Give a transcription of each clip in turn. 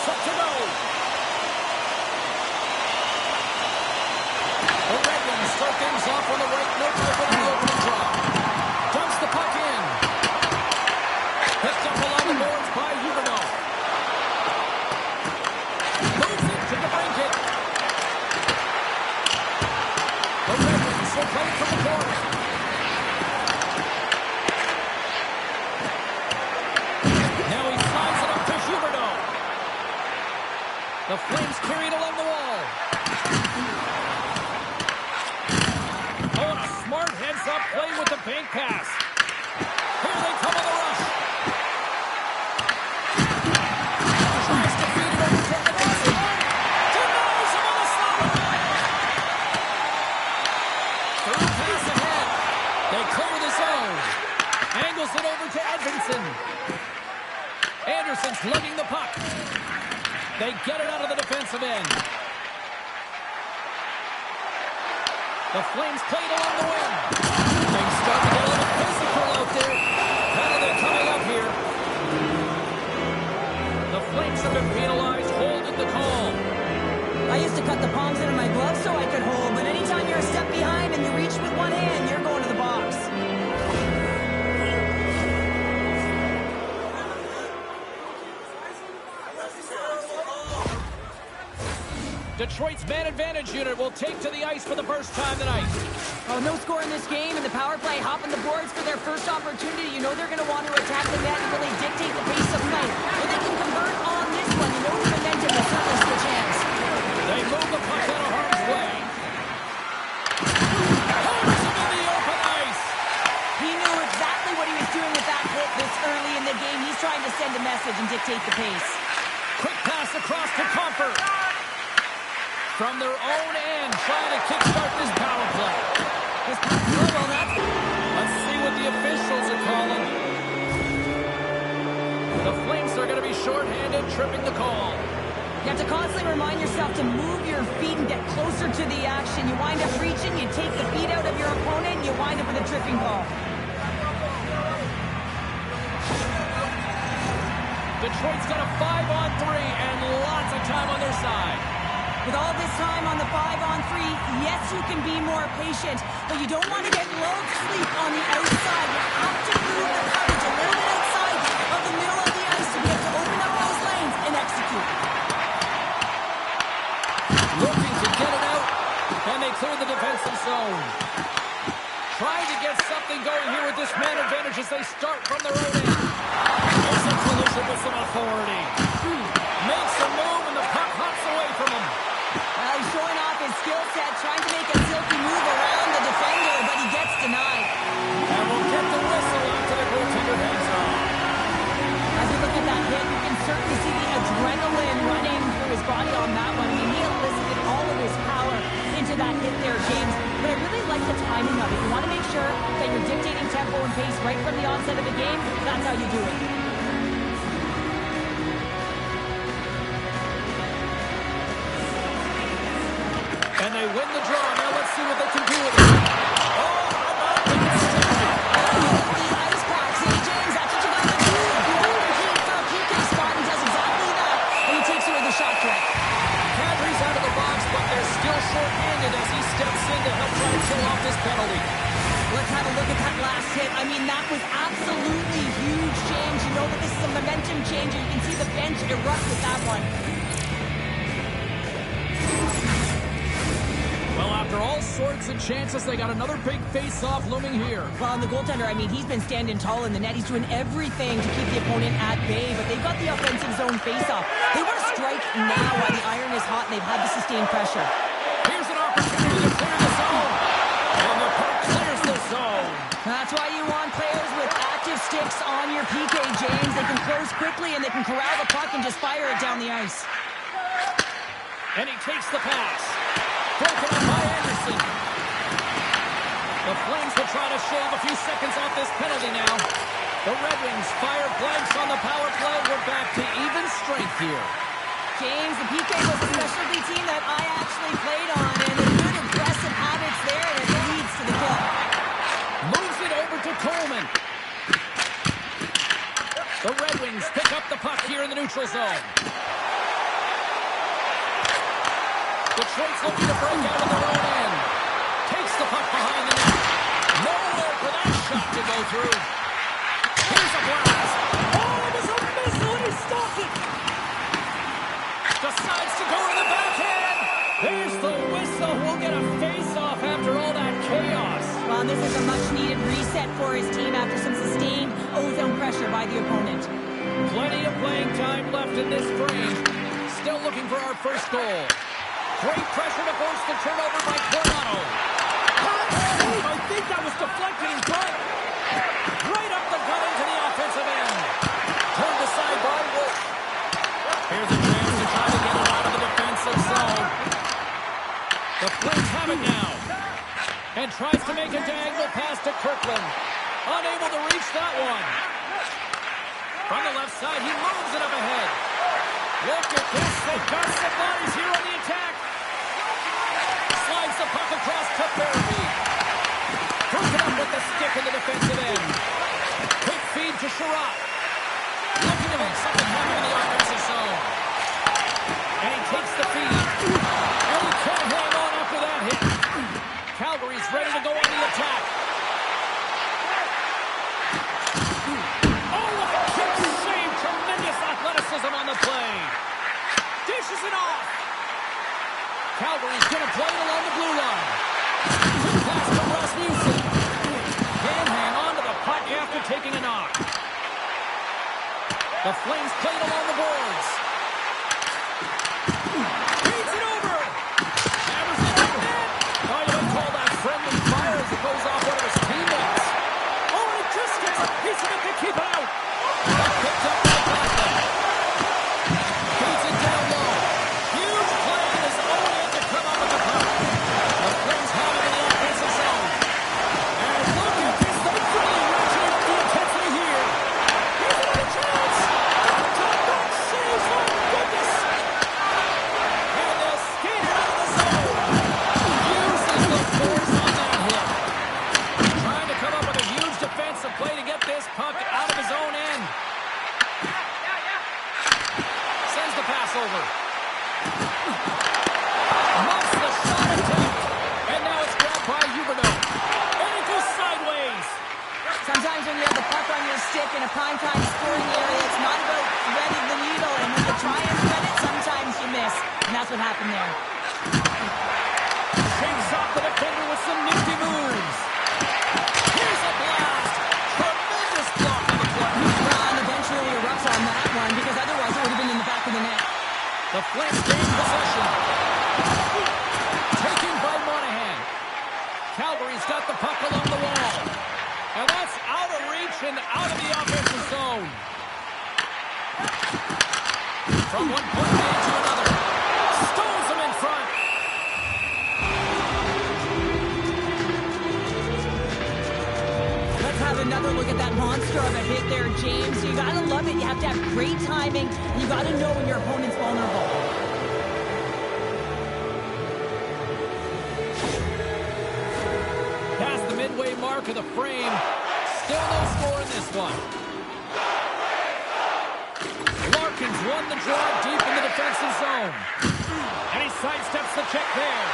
set to go. The Red Wings start things off on the right note for the opening draw. Dumps the puck in. Picked up along the boards by Huberdeau. Moves it to the blanket. The Red Wings will play it from the corner. Now he slides it up to Huberdeau. The Flames carry it along the wall. Oh, and a smart heads-up play with the bank pass. Here they come on the rush. Tries to feed it over to Edmondson. Denies him on the slot. Third pass ahead. They clear the zone. Angles it over to Edmondson. Anderson's lugging the puck. They get it out of the defensive end. The Flames played along the wing. Things start to get a little physical out there. Penalty coming up here. The Flames have been penalized, holding the call. I used to cut the palms into my gloves so I could hold, but anytime you're a step behind and you reach with one hand, you're going to the box. Detroit's man advantage unit will take to the ice for the first time tonight. Oh, no score in this game, and the power play hopping the boards for their first opportunity. You know they're going to want to attack the net and really dictate the pace of play. If they can convert on this one, you know the momentum will certainly switch hands. They move the puck out of harm's way. Holds him in the open ice. He knew exactly what he was doing with that hit this early in the game. He's trying to send a message and dictate the pace. Quick pass across to Comfort. From their own end, trying to kickstart this power play. Let's see what the officials are calling. The Flames are going to be shorthanded, tripping the call. You have to constantly remind yourself to move your feet and get closer to the action. You wind up reaching, you take the feet out of your opponent, and you wind up with a tripping call. Detroit's got a 5-on-3 and lots of time on their side. With all this time on the 5-on-3, yes, you can be more patient, but you don't want to get lulled to sleep on the outside. You have to move the coverage a little bit outside of the middle of the ice to be able to open up those lanes and execute. Looking to get it out, and they clear the defensive zone. Trying to get something going here with this man advantage as they start from their own end. There's a collision with some authority. Makes a move, and the puck hops away from him. Well, he's showing off his skill set, trying to make a silky move around the defender, but he gets denied. And we'll get the whistle after the goaltender hands off. As we look at that hit, you can certainly see the adrenaline running through his body on that one. I mean, he elicited all of his power into that hit there, James. But I really like the timing of it. You want to make sure that you're dictating tempo and pace right from the onset of the game. That's how you do it. And they win the draw. Now let's see what they can do with it. Oh, how about that? The ice pack. See, James, that's what you got to do. You want to keep for a PK spot, and does exactly that. And he takes away the shot threat. Kadri's out of the box, but they're still short-handed as he steps in to help try to kill off this penalty. Let's have a look at that last hit. I mean, that was absolutely huge, James. You know that this is a momentum changer. You can see the bench erupt with that one. Well, after all sorts of chances, they got another big face-off looming here. Well, and the goaltender, I mean, he's been standing tall in the net. He's doing everything to keep the opponent at bay, but they've got the offensive zone face-off. They want to strike now while the iron is hot, and they've had to sustain pressure. Here's an opportunity to clear the zone. And the puck clears the zone. That's why you want players with active sticks on your PK, James. They can close quickly, and they can corral the puck and just fire it down the ice. And he takes the pass. Broken up by Anderson. The Flames will try to shave a few seconds off this penalty now. The Red Wings fire blanks on the power play. We're back to even strength here. James, the PK was a specialty team that I actually played on, and there's good aggressive habits there, and it leads to the kill. Moves it over to Coleman. The Red Wings pick up the puck here in the neutral zone. Detroit's looking to break out of their own end. Takes the puck behind the net. Nowhere for that shot to go through. Here's a blast. Oh, it was a missile and he stopped it. Decides to go to the backhand. There's the whistle. We'll get a face-off after all that chaos. Well, this is a much-needed reset for his team after some sustained ozone pressure by the opponent. Plenty of playing time left in this frame. Still looking for our first goal. Great pressure to force the turnover by Coronado. I think that was deflected in front. Right up the gut into the offensive end. Turned aside by Wolf. Here's a chance to try to get it out of the defensive zone. The Flames have it now. And tries to make a diagonal pass to Kirkland. Unable to reach that one. From the left side, he moves it up ahead. Look at this. They've got some bodies here on the attack. Slides the puck across to Barabee. Broken up with the stick in the defensive end. Quick feed to Sherratt. Looking to make something happen in the offensive zone. And he takes the feed. And he can't hang on after that hit. Calgary's ready to go on the attack. Oh, a kick save. Tremendous athleticism on the play. Dishes it off. Calgary's going to play it along the blue line. Quick pass to Rasmussen. Can't hang on to the puck after taking a knock. The Flames play it along the boards. Beats it over. Hammers it up net. Oh, you don't call that friendly fire as it goes off one of his teammates. Oh, and it just gets a piece of it to keep it out. Picked up by Boston. Beats it down low. Huge play in his own end to come up with the puck. The Flames have it in the offensive zone. And look at this. They're really ratcheting up the intensity here. Here's another chance. Top back saves. Oh, goodness. And they'll skate it out of the zone. Uses the force on that hit. Trying to come up with a huge defensive play to get this puck out of his own end. Sends the pass over. Muffs the shot attempt. And now it's grabbed by Huberdeau. And it goes sideways. Sometimes when you have the puck on your stick in a primetime scoring area, it's not about threading the needle. And when you try and thread it, sometimes you miss. And that's what happened there. Shakes off the defender with some nifty moves. Here's a blast. Tremendous block on the play. Ron eventually erupts on that one because otherwise it would have been in the back of the net. The Flames gain possession. Taken by Monahan. Calgary's got the puck along the wall. And that's out of reach and out of the offensive zone. From one point man to another. Stones him in front. Let's have another look at that monster of a hit there, James. You gotta love it. You have to have great timing. You gotta know when your opponent's vulnerable. Past the midway mark of the frame. Still no score in this one. Larkin's won the draw deep in the defensive zone. And he sidesteps the check there.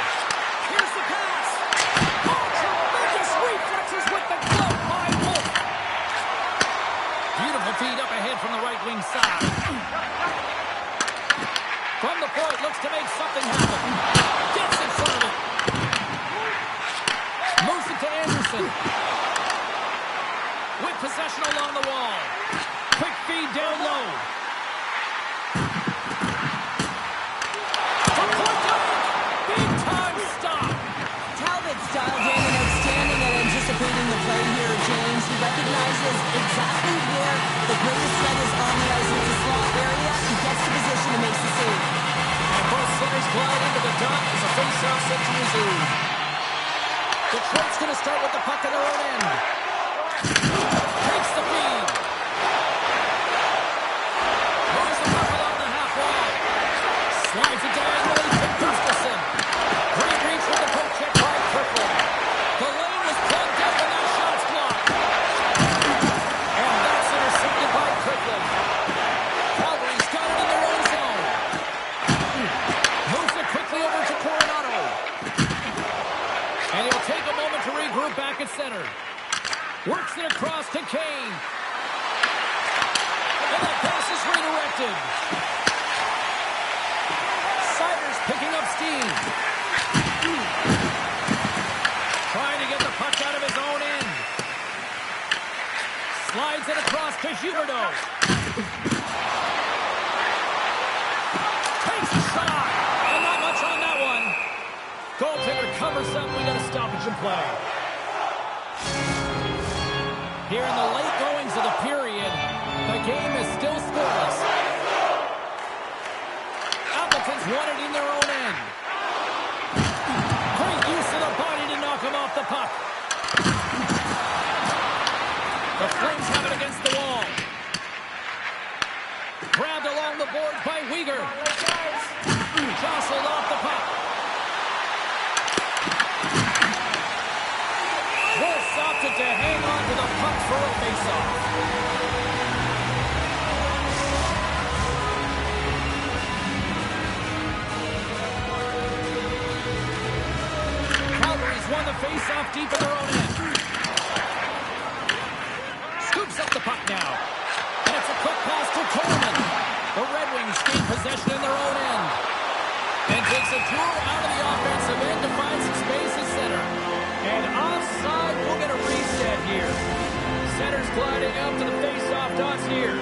Here's the pass. Oh, tremendous reflexes with the glove by Wolf. Beautiful feed up ahead from the right wing side. From the point, looks to make something happen. Gets in front of it. Moves it to Anderson. With possession along the wall. Quick feed down low. Big time stop. Talbot's dialed in and outstanding at anticipating the play here, James. He recognizes exactly where the greatest threat is on the ice. It's a slot area. He gets the position and makes the save. And both centers glide into the dot as a face-off set to resume. Detroit's going to start with the puck at their own end. Takes the feed. Moves the puck along the half wall. Slides it diagonally to Gustafsson. Great reach with the poke check by Kirkland. The lane was plugged up and that shot's blocked. And that's intercepted by Kirkland. Calgary's got it in their own zone. Moves it quickly over to Coronado. center. Works it across to Kane. And that pass is redirected. Sider's picking up steam. Trying to get the puck out of his own end. Slides it across to Huberdeau. Takes a shot. And not much on that one. Goaltender covers up. We got a stoppage in play. Here in the late goings of the period, the game is still scoreless. Appleton's won it in their own end. Great use of the body to knock him off the puck. The Flames have it against the wall. Grabbed along the boards by Weegar. Jostled off the puck. Wolves opted to hang on to the puck for a faceoff. Calgary's won the faceoff deep in their own end. Scoops up the puck now. And it's a quick pass to Coleman. The Red Wings gain possession in their own end. And takes a tour out of the offensive end to find some space at center. And offside, we'll get a reset here. Center's gliding up to the face-off dots here.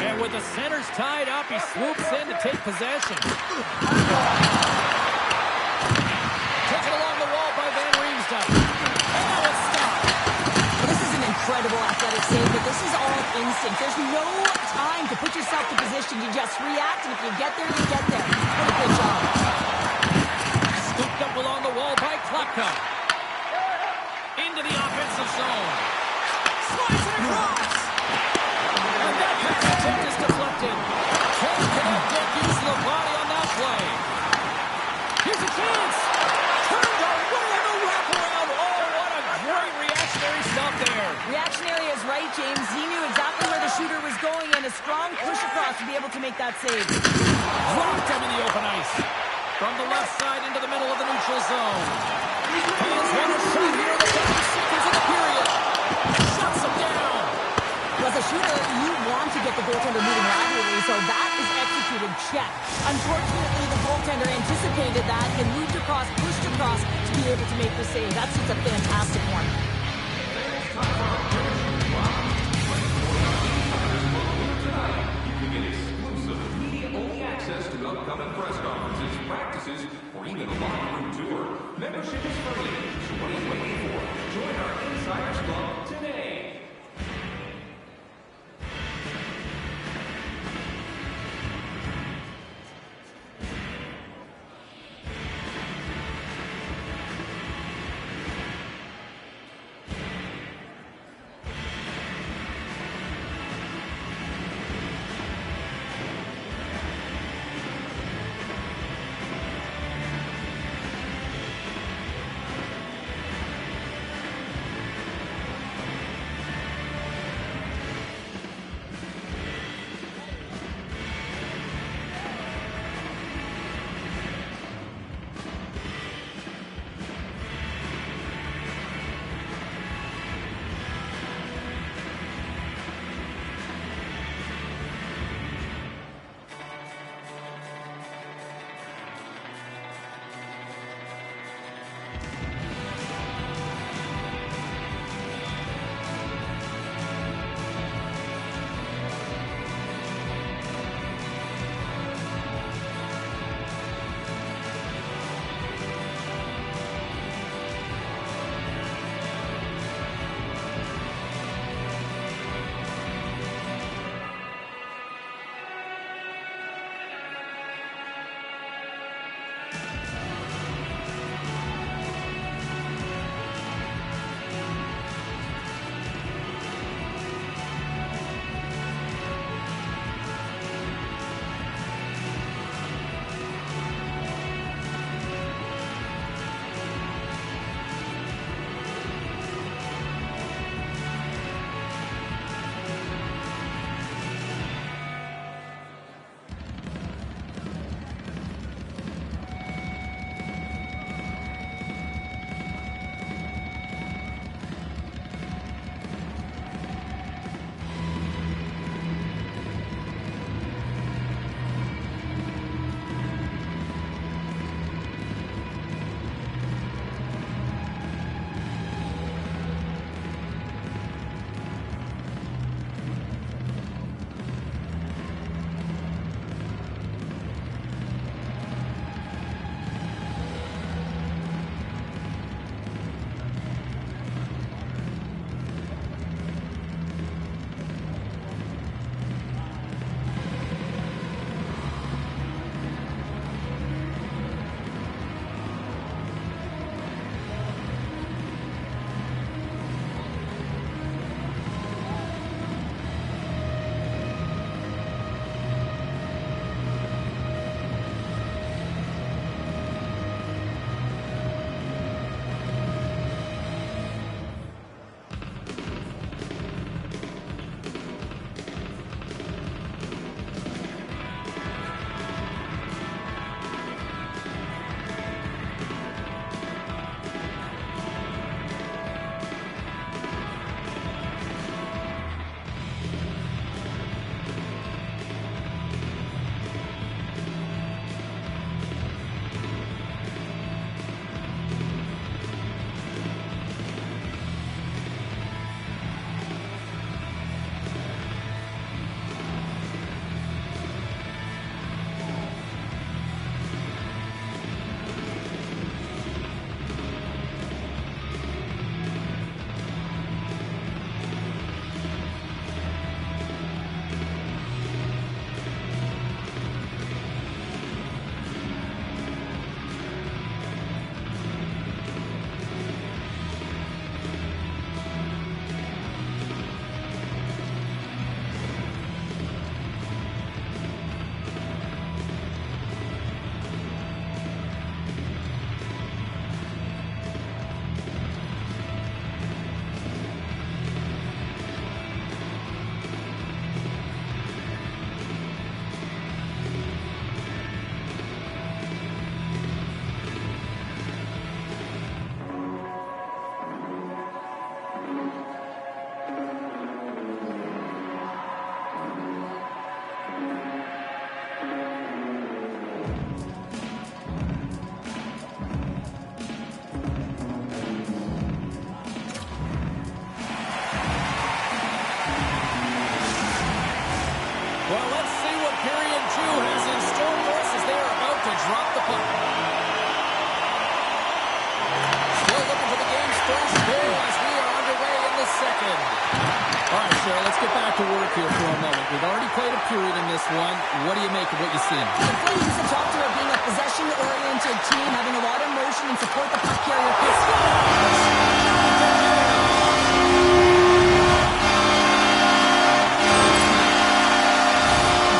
And with the centers tied up, he swoops in to take possession. Taken along the wall by Van Riemsdyk. And now it's stopped. This is an incredible athletic save, but this is all instinct. There's no time to put yourself in position to just react, and if you get there, you get there. What a good job. Scooped up along the wall by Klapka. Into the offensive zone. Slides it across. And that pass attempt is deflected. Kane cannot get use of the body on that play. Here's a chance. Turned away on the wraparound. Oh, what a great reactionary stop there. Reactionary is right, James. He knew exactly where the shooter was going, and a strong push across to be able to make that save. Dropped him in the open ice. From the left side into the middle of the neutral zone. He has won a shot here in the 30 seconds of the period. Shuts him down. As a shooter, you want to get the goaltender moving laterally, so that is executed. Check. Unfortunately, the goaltender anticipated that and moved across, pushed across to be able to make the save. That's just a fantastic one. Access to upcoming press conferences, practices, or even a locker room tour. Membership is free. So what are you waiting for? Join our Insiders Club today. Well, let's see what period 2 has in store for us as they are about to drop the puck. Still looking for the game's first goal as we are underway in the second. All right, Cheryl, let's get back to work here for a moment. We've already played a period in this one. What do you make of what you've seen? The Flames have talked about being a possession-oriented team, having a lot of motion and support the puck carrier.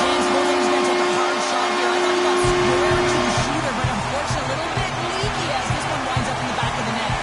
James Williams going to take a hard shot here. I thought he got square to the shooter, but unfortunately a little bit leaky as this one winds up in the back of the net.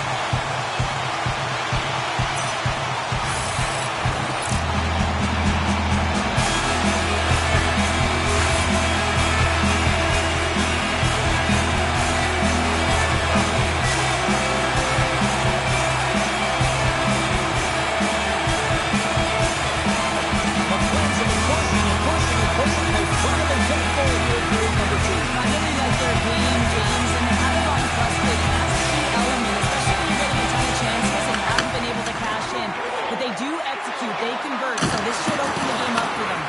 They convert, so this should open the game up for them.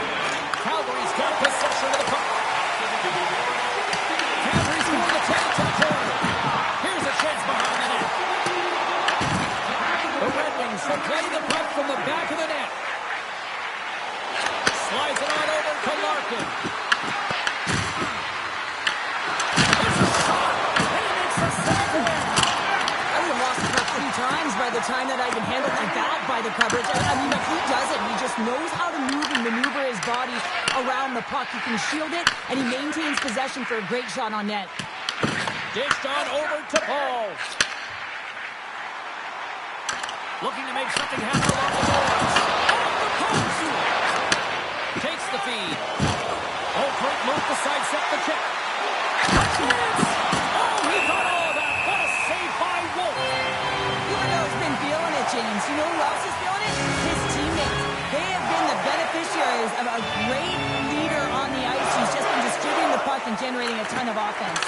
Calgary's got possession of the puck. Calgary's going to take it to the corner. Here's a chance behind the net. The Red Wings will play the puck from the back of the net. Slides it on over to Larkin. It's a shot, and he makes a save. I would have lost the puck 3 times by the time that I even handled that by the coverage. I mean, if he does it, he just knows how to move and maneuver his body around the puck. He can shield it, and he maintains possession for a great shot on net. Dished on over to Paul. Looking to make something happen along the boards. Off the post. Takes the feed. Oh, great move to sidestep the check. Chance. Oh, he got all of that. What a save by Wolf. Huberdeau's been feeling it, James. You know who else is feeling it? His teammates. They have been the beneficiaries of a great leader on the ice who's just been distributing the puck and generating a ton of offense.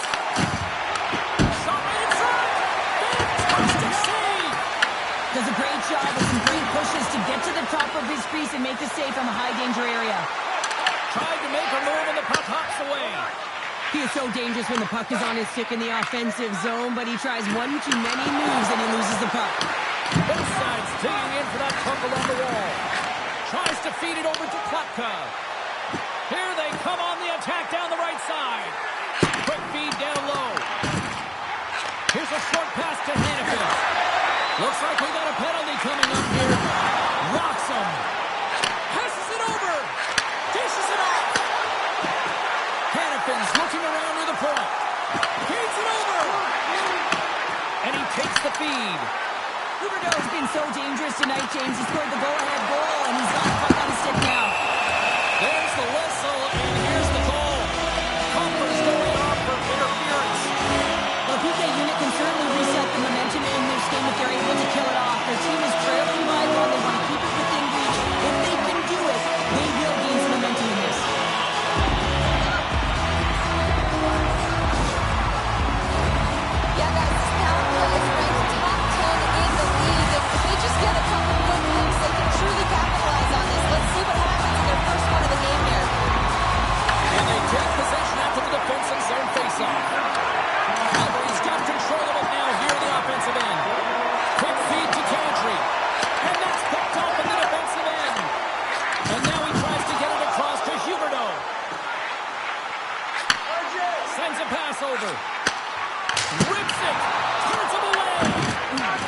Shot inside. Fantastic save. Does a great job with some great pushes to get to the top of his crease and make the save from a high-danger area. Tried to make a move and the puck hops away. He is so dangerous when the puck is on his stick in the offensive zone, but he tries one too many moves and he loses the puck. Both sides digging in for that puck along the wall. Tries to feed it over to Klapka. Here they come on the attack down the right side. Quick feed down low. Here's a short pass to Hannafin. Looks like we got a penalty coming up here. Rocks him. Passes it over. Dishes it off. Hannafin's looking around near the point. Feeds it over. And he takes the feed. Huberdeau's been so dangerous tonight, James. He scored the go-ahead goal, and he's got the puck on his stick now. There's the whistle, and here's the goal. Comper's going off for interference. The PK unit can certainly reset the momentum in this game if they're able to kill it off. Their team is trailing by 1. They want to keep it within reach. If they can do it, they will gain some momentum in this. Yeah, guys, this power play is ranked top 10 in the league. If they just get a couple quick hits, they can truly capitalize on this. Let's see what happens in their first one of the game here. And they take possession after the defensive zone faceoff. Calgary's got control of it now here in the offensive end. Quick feed to Tantry. And that's picked up in the defensive end. And now he tries to get it across to Huberdeau. Sends a pass over. Rips it. Turns him away.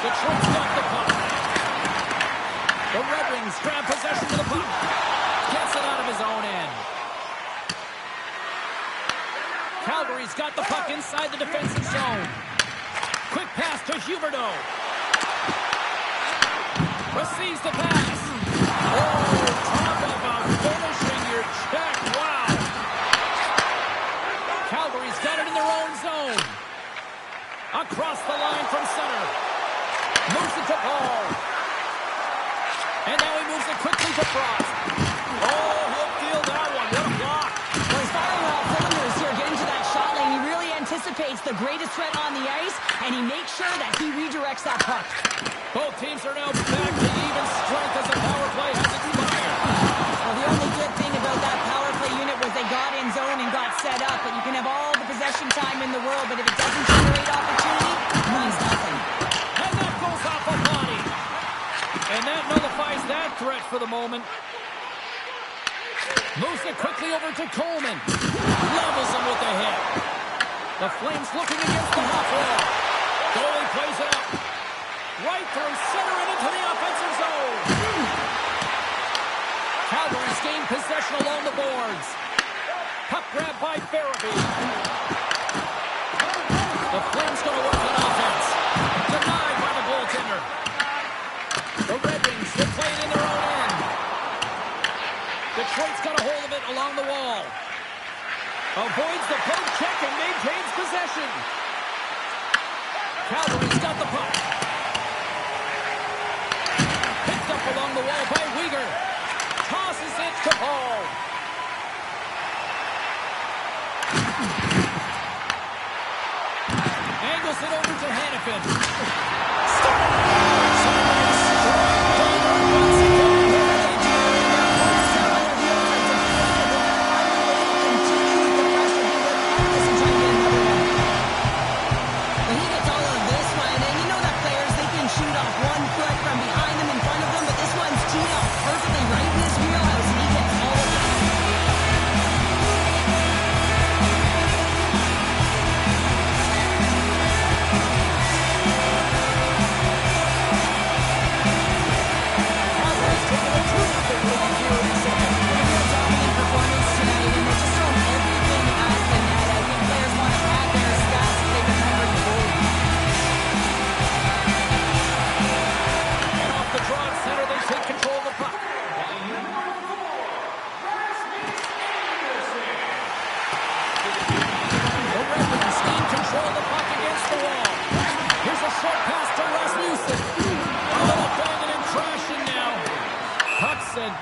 Detroit's got the puck. The Red Wings grab possession of the puck. Gets it out of his own end. Calgary's got the puck inside the defensive zone. Quick pass to Huberdeau. Receives the pass. Oh, talk about finishing your check. Wow. Calgary's got it in their own zone. Across the line from center. Moves it to Paul. And now he moves it quickly to Frost. Oh, he'll feel that one. What a block. Well, he's firing all cylinders here, getting to that shot lane. He really anticipates the greatest threat on the ice, and he makes sure that he redirects that puck. Both teams are now back to even strength as the power play has expired. Well, the only good thing about that power play for the moment. Moves it quickly over to Coleman. Levels him with the hit. The Flames looking against the half wall. Goalie plays it up. Right through center and into the offensive zone. Calgary's gained possession along the boards. Puck grab by Farabee. The Flames going to work on offense. Denied by the goaltender. The Red Wings will play it in their own end. Detroit's got a hold of it along the wall. Avoids the poke check and maintains possession. Calgary's got the puck. Picked up along the wall by Weegar. Tosses it to Paul. Angles it over to Hannafin.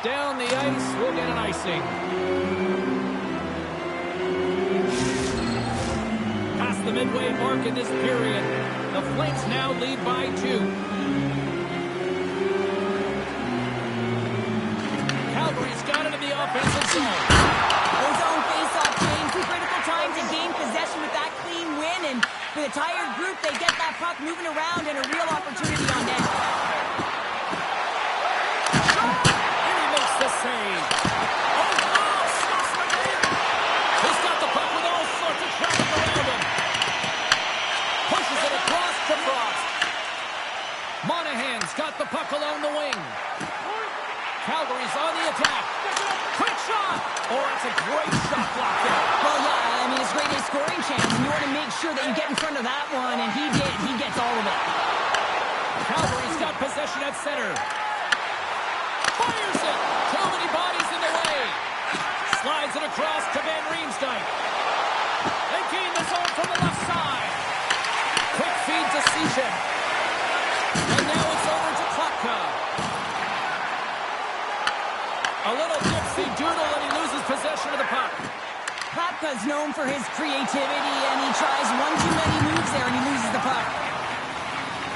Down the ice, we'll get an icing. Past the midway mark in this period, the Flames now lead by 2. Calgary's got it in the offensive zone. His own face-off, James. Two critical time to gain possession with that clean win, and for the tired group, they get that puck moving around and a real opportunity on net. Save. Oh, stuffs the game. He's got the puck with all sorts of traffic around him. Pushes it across to Frost. Monahan's got the puck along the wing. Calgary's on the attack. Quick shot. Oh, it's a great shot blocked there. Well, yeah, I mean, it's great a scoring chance, and you want to make sure that you get in front of that one, and he did. He gets all of it. Calgary's got possession at center. Fires it! Too many bodies in the way. Slides it across to Van Riemsdyk. They gain the zone from the left side. Quick feed to Cicek. And now it's over to Klapka. A little gypsy doodle and he loses possession of the puck. Klapka's known for his creativity, and he tries one too many moves there, and he loses the puck.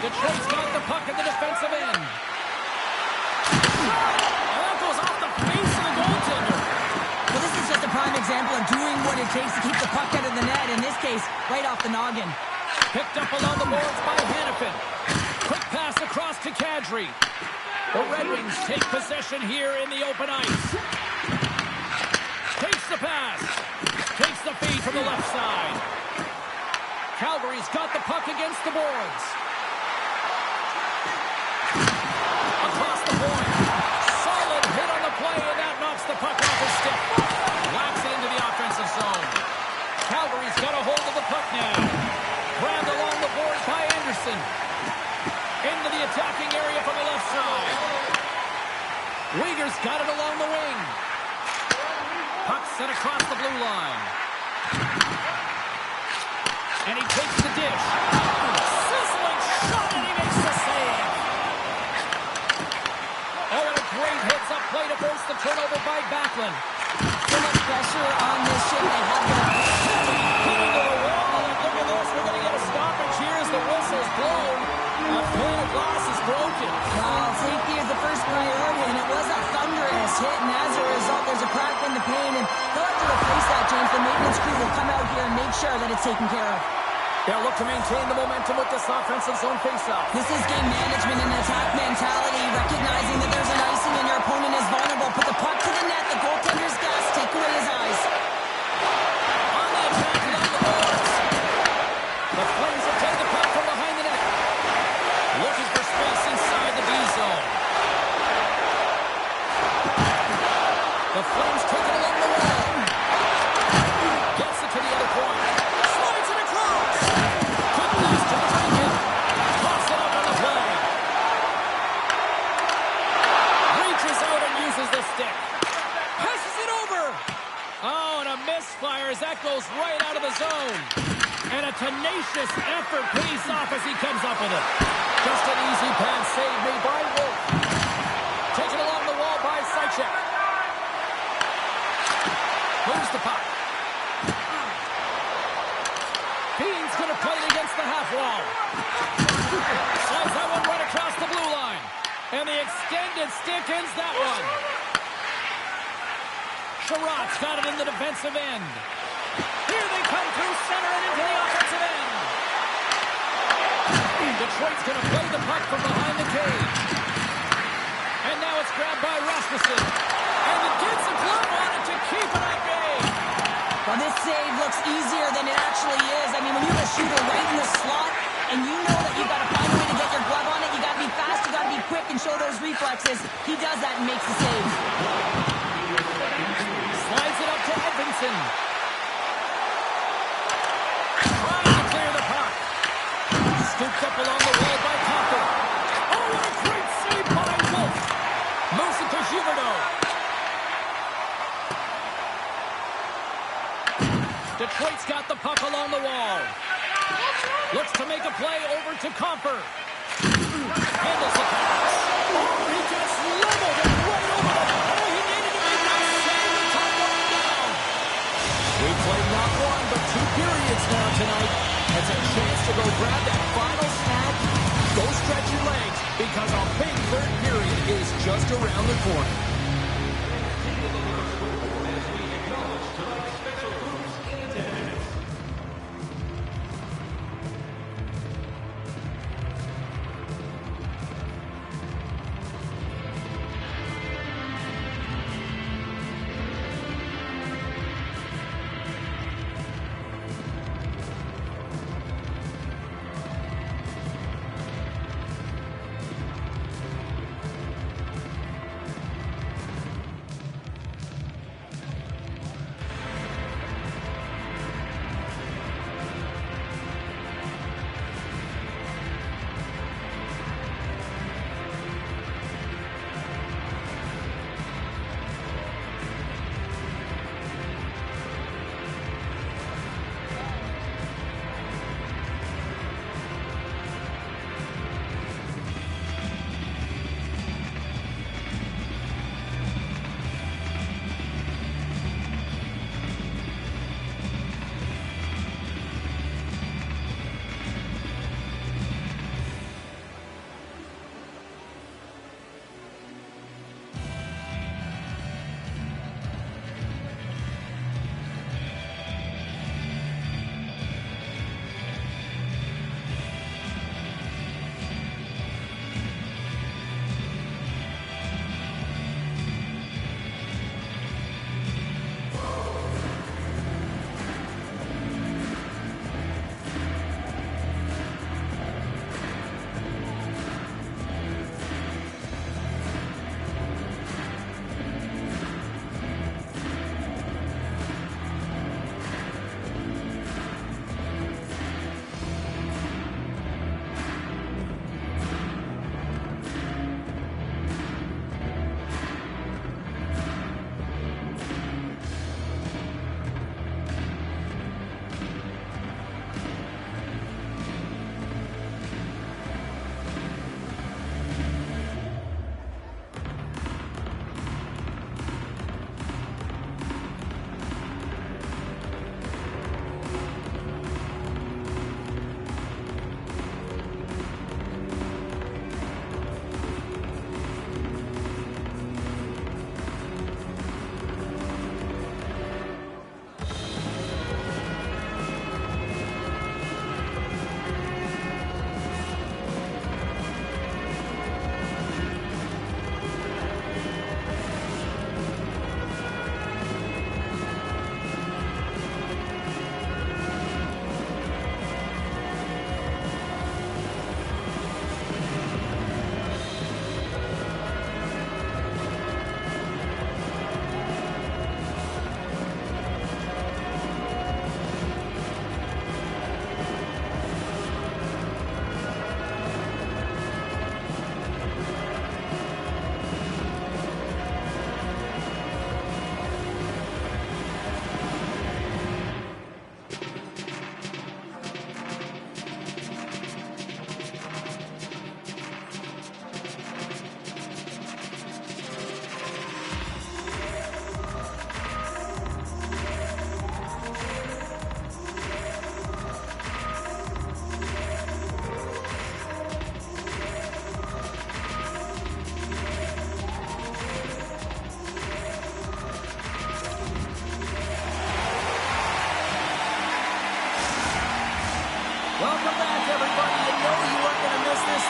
Detroit's got the puck at the defensive end. That goes off the face of the goaltender. Well, this is just a prime example of doing what it takes to keep the puck out of the net. In this case, right off the noggin. Picked up along the boards by Hannafin. Quick pass across to Kadri. The Red Wings take possession here in the open ice. Takes the pass. Takes the feed from the left side. Calgary's got the puck against the boards. Across the point. Solid hit on the play, and that knocks the puck off his stick. Whacks it into the offensive zone. Calgary's got a hold of the puck now. Grabbed along the boards by Anderson. Into the attacking area from the left side. Weegar's got it along the wing. Puck set across the blue line. And he takes the dish. Sizzling shot, and he makes the save. Oh, and a great hits up play to force the turnover by Backlund. So much pressure on this ship. They have the Coming to the wall, and look at this. We're going to get a stoppage here as the whistle's blown. A pane of glass is broken. Well, safety is the first priority, and it was a thunderous hit, and as a result, there's a crack in the pane, and they'll have to replace that, James. The maintenance crew will come out here and make sure that it's taken care of. They'll look to maintain the momentum with this offensive zone faceoff. This is game management and attack mentality, recognizing that there's an icing and your opponent Oh, put the puck to the net. The goaltender's gas. Take away his eyes. On the attack along the boards. The Flames have taken the puck from behind the net. Looking for space inside the D zone. The Flames take it along the wall. Gets it to the other point. Slides it across. Quick pass to the right hip. Toss it up on the play. Reaches out and uses the stick. Passes it over. Oh, and a misfire as that goes right out of the zone. And a tenacious effort pays off as he comes up with it. Just an easy pass saved me by Wolf. Taken along the wall by Seichek. Moves the puck. Bean's going to play it against the half wall. Slides that one right across the blue line. And the extended stick ends that one. Sherratt's got it in the defensive end. Here they come through center and into the offensive end. Detroit's going to play the puck from behind the cage. And now it's grabbed by Rasmussen. And he gets a glove on it to keep it at bay. Well, this save looks easier than it actually is. I mean, when you have a shooter right in the slot and you know that you've got to find a way to get your glove on it, you got to be fast, you got to be quick and show those reflexes. He does that and makes the save. Slides it up to Edmondson. Trying to clear the puck. Scooped up along the wall by Copper. Oh, what a great save by Wolf. Moves it to Huberdeau. Detroit's got the puck along the wall. Looks to make a play over to Comper. Handles the pass. Oh, he just leveled it right over the net. Oh, he needed to make that save to top one down. We played not one, but 2 periods now tonight. It's a chance to go grab that final snack. Go stretch your legs, because a big third period is just around the corner.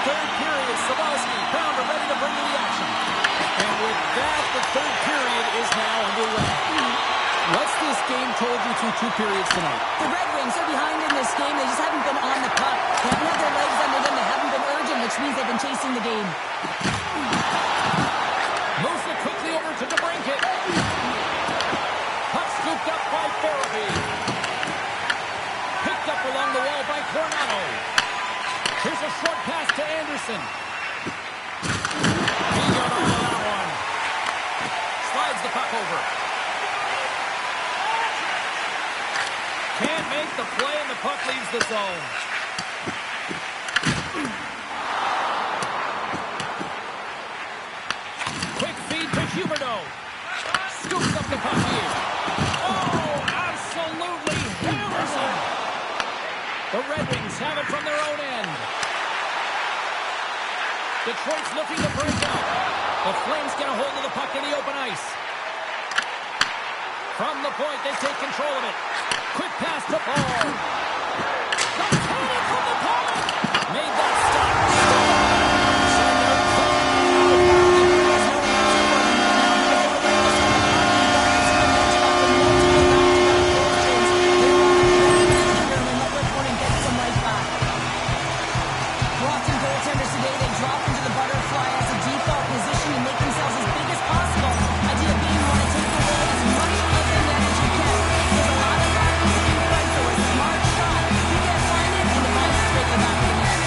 third period. Sabalski, Pounder ready to bring to the action. And with that, the third period is now underway. What's this game told you through 2 periods tonight? The Red Wings are behind in this game. They just haven't been on the puck. They haven't had their legs under them. They haven't been urgent, which means they've been chasing the game. Moves it quickly over to DeBrincat. Puck scooped up by Farabee. Picked up along the wall by Coronado. Here's a short pass to Anderson. He got on that one. Slides the puck over. Can't make the play, and the puck leaves the zone. Quick feed to Huberdeau. Scoops up the puck here. Oh, absolutely hammers him. The Red Wings have it from their own end. Detroit's looking to break out. The Flames get a hold of the puck in the open ice. From the point, they take control of it. Quick pass to Paul. The cannon from the corner. Made that stop. Boston goaltenders today, they drop into the butterfly as a default position and make themselves as big as possible. Idea being you want to take the ball as much of the net as you can. There's a lot of guys in front, so a smart shot. You can't find it, and the ball is straight in the back of the net.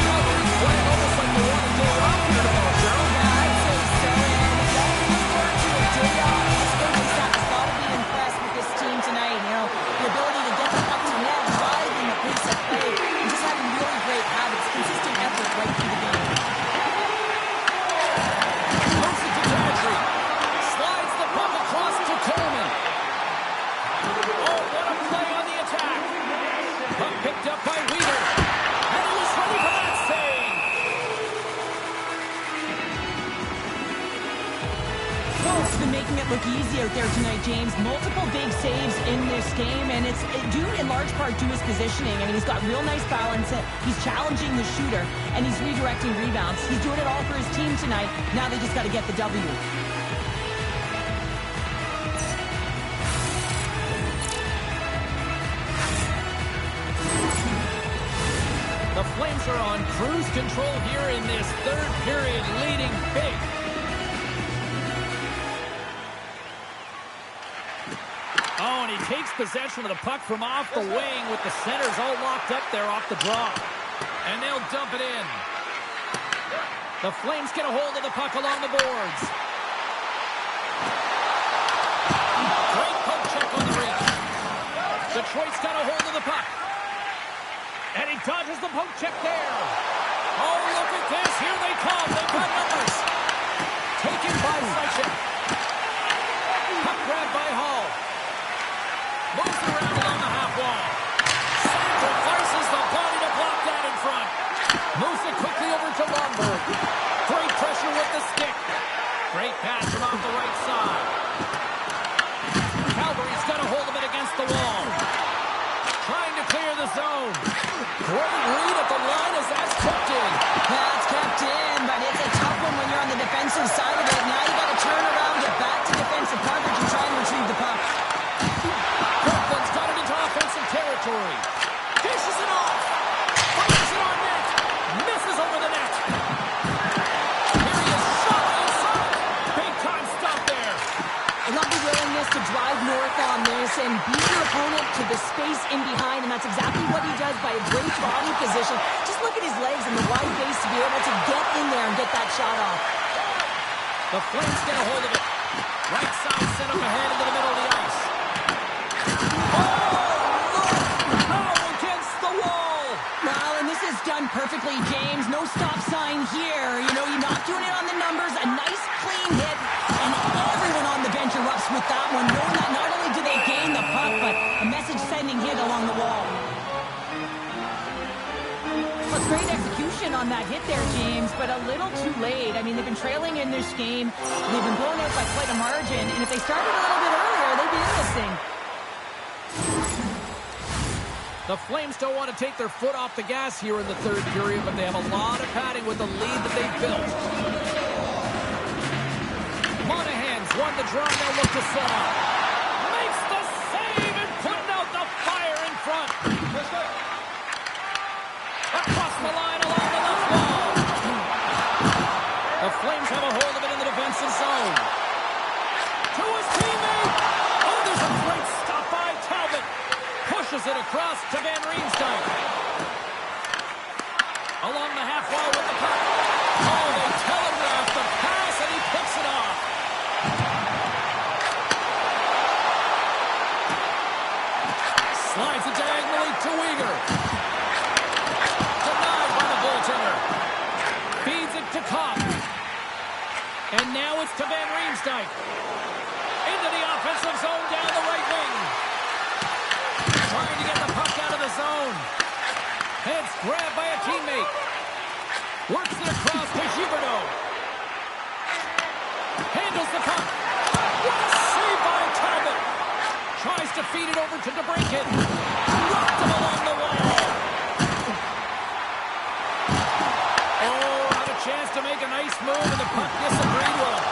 Calgary's playing almost like they want to day off here tomorrow, Cheryl. Yeah, I'd say so. And if you look forward to a day off, this coaching staff has got to be impressed with this team tonight. You know, the ability to get the puck to net, driving the pace of play, and just having really great habits, consistent effort right through the game. Moves it to Kadri. Slides the puck across to Coleman. Oh, what a play on the attack. Puck picked up by Wheeler. And he was ready for that save. Folks been making it look easy out there tonight, James. Multiple big saves in this game, and it's due in large part to his positioning. I mean, he's got real nice balance. He's challenging the shooter, and he's redirecting rebounds. He's doing it all for his team tonight. Now they just got to get the W. The Flames are on cruise control here in this third period, leading big. Oh, and he takes possession of the puck from off the wing with the centers all locked up there off the draw. And they'll dump it in. The Flames get a hold of the puck along the boards. Great poke check on the reach. Detroit's got a hold of the puck. And he dodges the poke check there. Oh, look at this. Here they come. They've got numbers. Taken by Seichek. Puck grabbed by Hall. Moves it around along the half wall. Sacrifices the body to block that in front. Moves it quickly over to Lomberg. Great pressure with the stick. Great pass from off the right side. Calgary's got a hold of it against the wall. Trying to clear the zone. Great read at the line as that's kept in. That's kept in, but it's a tough one when you're on the defensive side of it. Now you got to turn around, get back to defensive coverage, and try and retrieve the puck. Kirkland's got it into offensive territory. Dishes it off. Fires it on net. Misses over the net. Here he is. Shot inside. Big time stop there. I love the willingness to drive north on this and beat your opponent to the space in behind, and that's exactly what he does by a great body position. Just look at his legs and the wide base to be able to get in there and get that shot off. The Flames get a hold of it. Right side set up ahead into the middle of the ice. Oh, look! Oh, against the wall! Well, and this is done perfectly, James. No stop sign here. You know, you're not doing it on the numbers. A nice, clean hit, and everyone on the bench erupts with that one, knowing that not only do they gain the puck, but a message-sending hit along the wall. Well, it's great execution possession on that hit there, James, but a little too late. I mean, they've been trailing in this game. They've been blown out by quite a margin, and if they started a little bit earlier, they'd be in this thing. The Flames don't want to take their foot off the gas here in the third period, but they have a lot of padding with the lead that they've built. Monahan's won the draw, now look to set up. Makes the save and putting out the fire in front. Across the line along the left wall. The Flames have a hold of it in the defensive zone. To his teammate. Oh, there's a great stop by Talbot. Pushes it across to Van Riemsdyk. Along the half wall with the puck. Oh, they telegraph the pass, and he picks it off. Slides it diagonally to Weegar. Denied by the goaltender. Feeds it to Kopp. And now it's to Van Riemsdyk. Into the offensive zone down the right wing. Trying to get the puck out of the zone. It's grabbed by a teammate. Works it across to Huberdeau. Handles the puck. What a save by Talbot. Tries to feed it over to DeBrincat. Rocked him along the wall. Oh, had a chance to make a nice move, and the puck disagreed with him.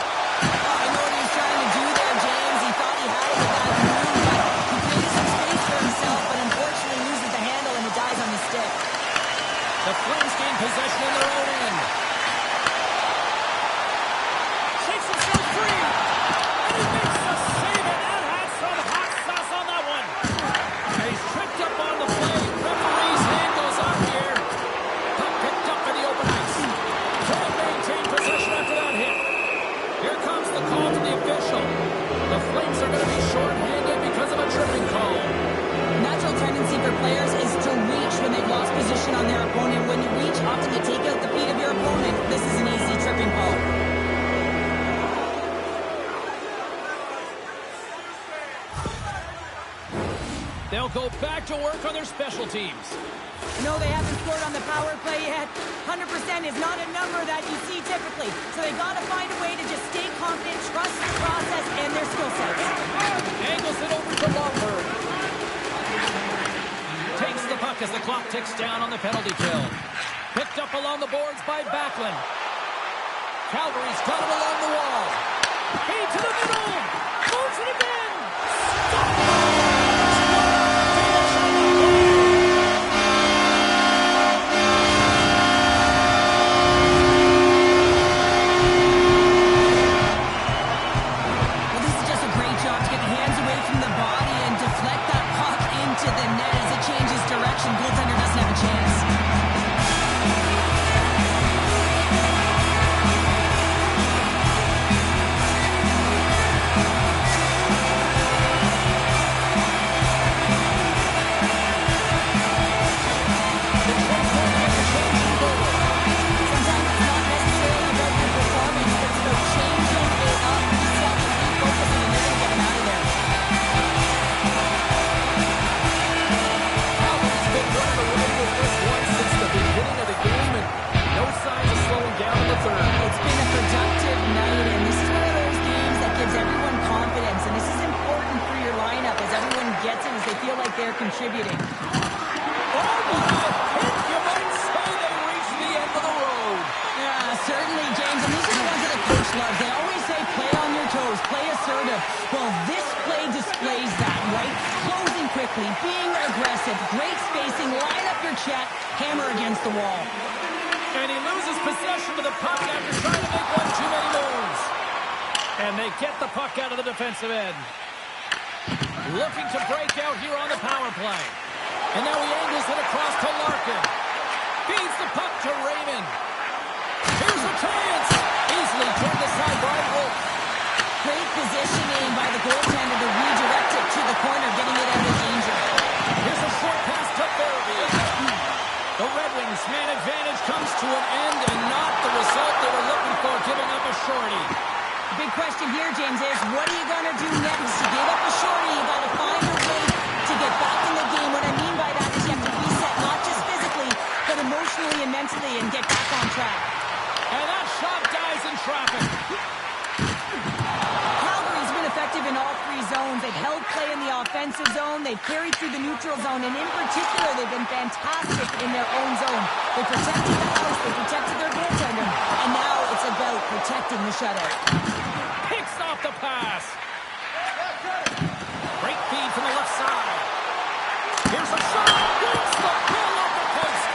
I know what he was trying to do there, James. He thought he had it with that move, but he created some space for himself, but unfortunately loses the handle, and it dies on the stick. The Flames gain possession in their own end. Shakes himself free. And he makes the save, and that has some hot sauce on that one. And he's tripped up on the play. Referee's hand goes out here. Puck picked up in the open ice. Can't maintain possession after that hit. Here comes the call to the official. The Flames are going to be short-handed because of a tripping call. Natural tendency for players is to reach when they've lost position on their opponent. When you reach, often you take out the feet of your opponent. This is an easy tripping call. They'll go back to work on their special teams. No, they haven't scored on the power play yet. 100% is not a number that you see typically. So they got to find a way to just stay confident, trust the process and their skill sets. Angles it over to Longberg. Takes the puck as the clock ticks down on the penalty kill. Picked up along the boards by Backlund. Calgary's got it along the wall. Feed to the middle. Moves it again. Well, this is just a great job to get the hands away from the body and deflect that puck into the net as it changes direction. Goaltender doesn't have a chance. Sometimes it's not necessarily about your performance, but it's about changing it up, resetting, refocusing, and they're going to get him out of there. Calgary's been running away with this one since the beginning of the game, and no signs of slowing down in the third. It's been a productive night, and this is one of those games that gives everyone confidence, and this is important for your lineup as everyone gets it, as they feel like they're contributing. You might say they reached the end of the road. Yeah, certainly, James, and these are the ones that a coach loves. They always say play on your toes, play assertive. Well, this play displays that, right? Closing quickly, being aggressive, great spacing, line up your check, hammer against the wall. And he loses possession of the puck after trying to make one too many moves. And they get the puck out of the defensive end. Looking to break out here on the power play. And now he angles it across to Larkin. Feeds the puck to Raymond. Here's a chance. Easily turned aside by Wolf. Great positioning by the goaltender to redirect it to the corner, getting it out of danger. Here's a short pass to Fairview. The Red Wings man advantage comes to an end, and not the result they were looking for, giving up a shorty. The big question here, James, is what are you going to do next? You gave up a shorty, you got to find a way to get back in the game. What I mean by that is you have to reset, not just physically, but emotionally and mentally, and get defensive zone. They've carried through the neutral zone, and in particular, they've been fantastic in their own zone. They protected the house, they protected their goaltender, and now it's about protecting the shutout. Picks off the pass. Great feed from the left side. Here's a shot. Hits the bill off the post.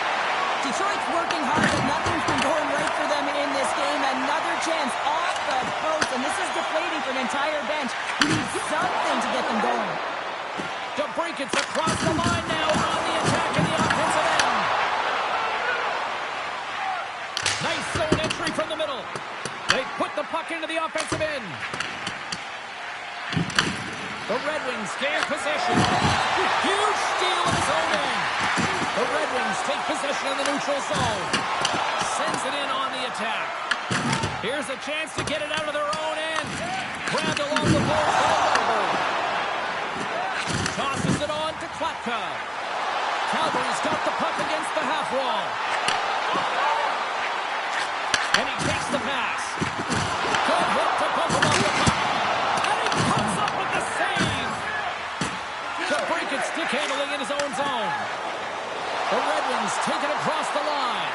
Detroit's working hard, but nothing's been going right for them in this game. Another chance off the post, and this is deflating for an entire bench who needs something to get them going. DeBrincat's across the line now on the attack in the offensive end. Nice zone entry from the middle. They put the puck into the offensive end. The Red Wings gain possession. Huge steal in his own end. The Red Wings take possession in the neutral zone. Sends it in on the attack. Here's a chance to get it out of their own end. Grabbed along the boards by Weber. Tosses it on to Klapka. Calgary's got the puck against the half wall. And he takes the pass. Good hit to bump him off the puck. And he comes up with the save. DeBrincat stick handling in his own zone. The Red Wings take it across the line.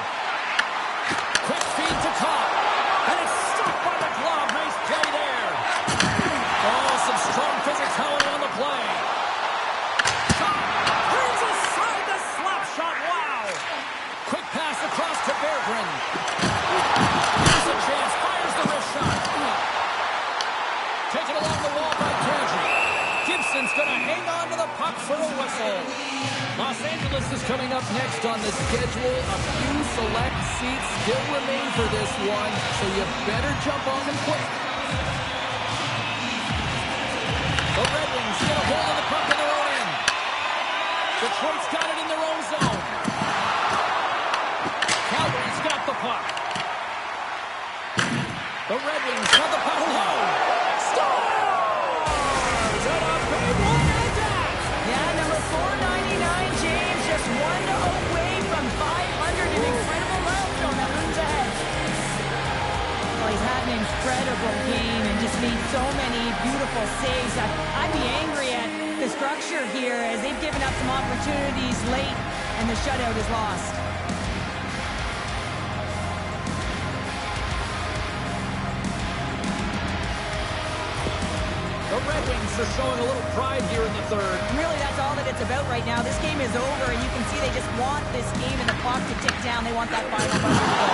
Quick feed to Copp. And it's stopped by the glove. Nice play there. Oh, some strong physicality on the play. Copp brings aside the slap shot. Wow. Quick pass across to Berggren. Here's a chance. Fires the wrist shot. Taken along the wall by Kadri. Gibson's going to hang on to the puck for a whistle. Los Angeles is coming up next on the schedule. A few select seats still remain for this one, so you better jump on them quick. The Red Wings get a hold of the puck in their own end. Detroit's got it in their own zone. Calgary's got the puck. The Red Wings have the puck low. Scores! And a big one at that! Yeah, number 499, James, just one away from 500. An incredible milestone that looms ahead. Well, he's had an incredible game and just made so many beautiful saves. I'd be angry at the structure here as they've given up some opportunities late and the shutout is lost. The Red Wings are showing a little pride here in the third. Really, that's all that it's about right now. This game is over, and you can see they just want this game and the clock to tick down. They want that final buzzer to go.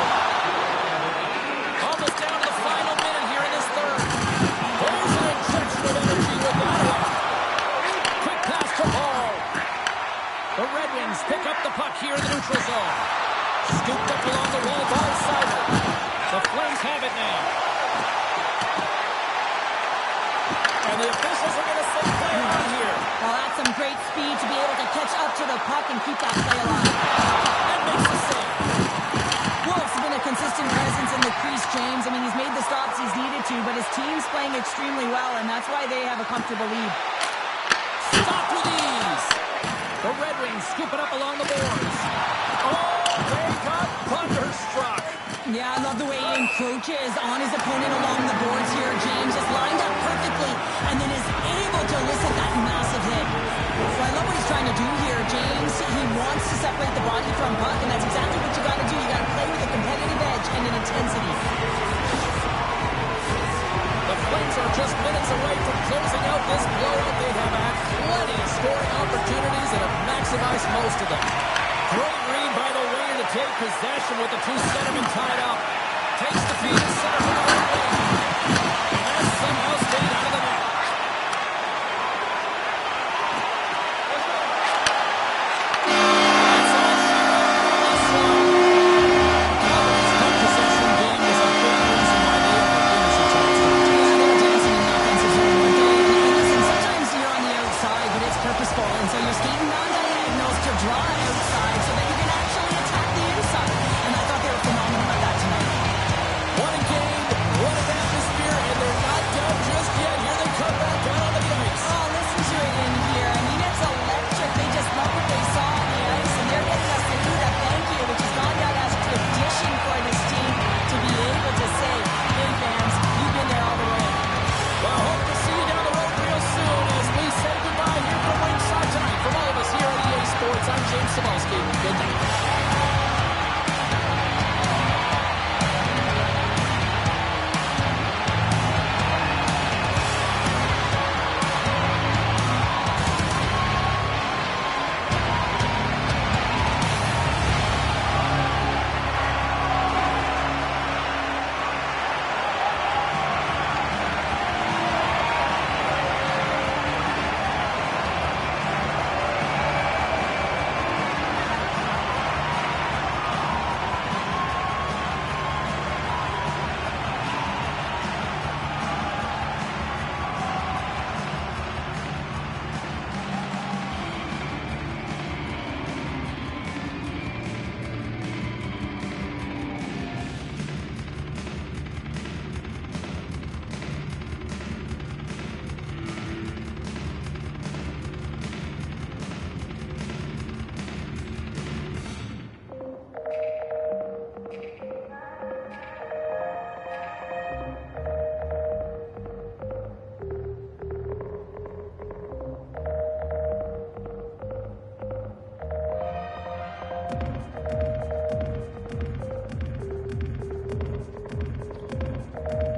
Almost down to the final minute here in this third. There's an injection of energy with that one. Quick pass to Ball. The Red Wings pick up the puck here in the neutral zone. Scooped up along the wall by Sider. The Flames have it now. And the officials are going to say play on here. Well, that's some great speed to be able to catch up to the puck and keep that play alive. And makes the save. Wolf's been a consistent presence in the crease, James. I mean, he's made the stops he's needed to, but his team's playing extremely well, and that's why they have a comfortable lead. Stopped with ease. The Red Wings scoop it up along the boards. Oh, they got thunderstruck. Yeah, I love the way he encroaches on his opponent along the boards here. James is lined up perfectly and then is able to elicit that massive hit. So I love what he's trying to do here, James. He wants to separate the body from puck, and that's exactly what you got to do. You got to play with a competitive edge and an intensity. The Flames are just minutes away from closing out this blowout. They have had plenty of scoring opportunities and have maximized most of them. Great read by the winger to take possession with the two centermen tied up. Takes the feed in center